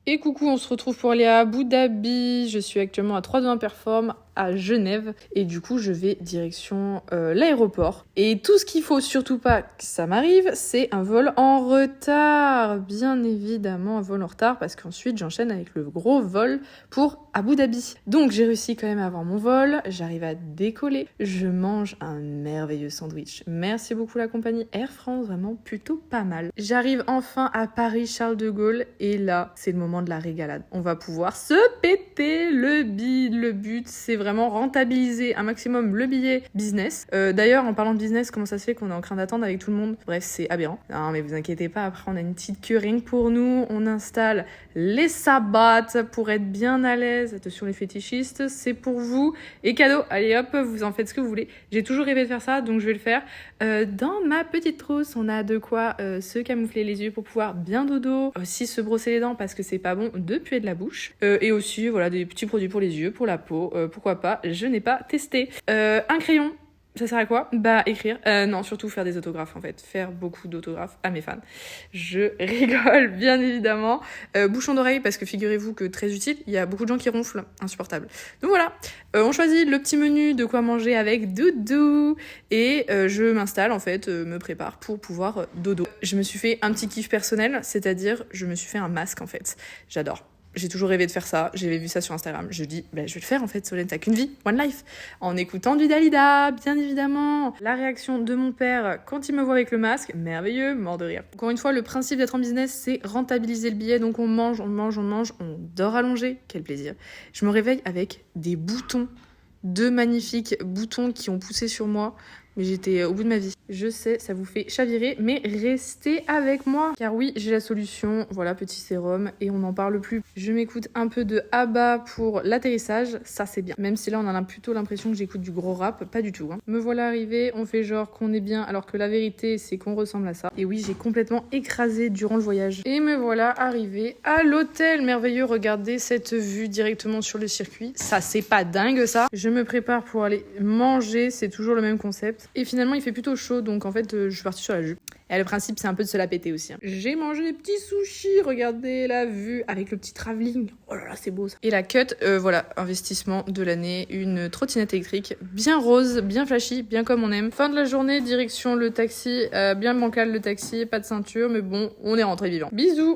Et coucou, on se retrouve pour aller à Abu Dhabi. Je suis actuellement à 321 Perform à Genève et du coup je vais direction l'aéroport. Et tout ce qu'il faut surtout pas que ça m'arrive, c'est un vol en retard. Bien évidemment un vol en retard parce qu'ensuite j'enchaîne avec le gros vol pour Abu Dhabi. Donc j'ai réussi quand même à avoir mon vol, j'arrive à décoller, je mange un merveilleux sandwich. Merci beaucoup la compagnie Air France, vraiment plutôt pas mal. J'arrive enfin à Paris Charles de Gaulle et là c'est le moment de la régalade. On va pouvoir se péter le bide. Le but c'est vraiment rentabiliser un maximum le billet business. D'ailleurs, en parlant de business, comment ça se fait qu'on est en train d'attendre avec tout le monde? Bref, c'est aberrant. Non, mais vous inquiétez pas, après on a une petite queue rien que pour nous. On installe les sabbats pour être bien à l'aise. Attention les fétichistes, c'est pour vous. Et cadeau, allez hop, vous en faites ce que vous voulez. J'ai toujours rêvé de faire ça, donc je vais le faire. Dans ma petite trousse, on a de quoi se camoufler les yeux pour pouvoir bien dodo. Aussi se brosser les dents parce que c'est pas bon de puer de la bouche. Et aussi, voilà, des petits produits pour les yeux, pour la peau, pourquoi pas, je n'ai pas testé. Un crayon, ça sert à quoi? Bah écrire, non surtout faire des autographes en fait, faire beaucoup d'autographes à mes fans. Je rigole bien évidemment. Bouchon d'oreille parce que figurez-vous que très utile, il y a beaucoup de gens qui ronflent, insupportable. Donc voilà, on choisit le petit menu de quoi manger avec doudou et je m'installe en fait, me prépare pour pouvoir dodo. Je me suis fait un petit kiff personnel, c'est-à-dire je me suis fait un masque en fait, j'adore. J'ai toujours rêvé de faire ça, j'avais vu ça sur Instagram. Je dis, je vais le faire en fait, Solène, t'as qu'une vie, one life. En écoutant du Dalida, bien évidemment. La réaction de mon père quand il me voit avec le masque, merveilleux, mort de rire. Encore une fois, le principe d'être en business, c'est rentabiliser le billet. Donc on mange, on dort allongé, quel plaisir. Je me réveille avec des boutons, deux magnifiques boutons qui ont poussé sur moi. Mais j'étais au bout de ma vie. Je sais, ça vous fait chavirer, mais restez avec moi. Car oui, j'ai la solution. Voilà, petit sérum, et on n'en parle plus. Je m'écoute un peu de ABBA pour l'atterrissage, ça c'est bien. Même si là, on a plutôt l'impression que j'écoute du gros rap, pas du tout. Hein. Me voilà arrivée, on fait genre qu'on est bien, alors que la vérité, c'est qu'on ressemble à ça. Et oui, j'ai complètement écrasé durant le voyage. Et me voilà arrivée à l'hôtel merveilleux. Regardez cette vue directement sur le circuit. Ça, c'est pas dingue, ça. Je me prépare pour aller manger, c'est toujours le même concept. Et finalement, il fait plutôt chaud, donc en fait, je suis partie sur la jupe. Et le principe, c'est un peu de se la péter aussi. Hein. J'ai mangé des petits sushis, regardez la vue, avec le petit travelling. Oh là là, c'est beau ça. Et la cut, voilà, investissement de l'année, une trottinette électrique, bien rose, bien flashy, bien comme on aime. Fin de la journée, direction le taxi, bien bancal le taxi, pas de ceinture, mais bon, on est rentré vivant. Bisous!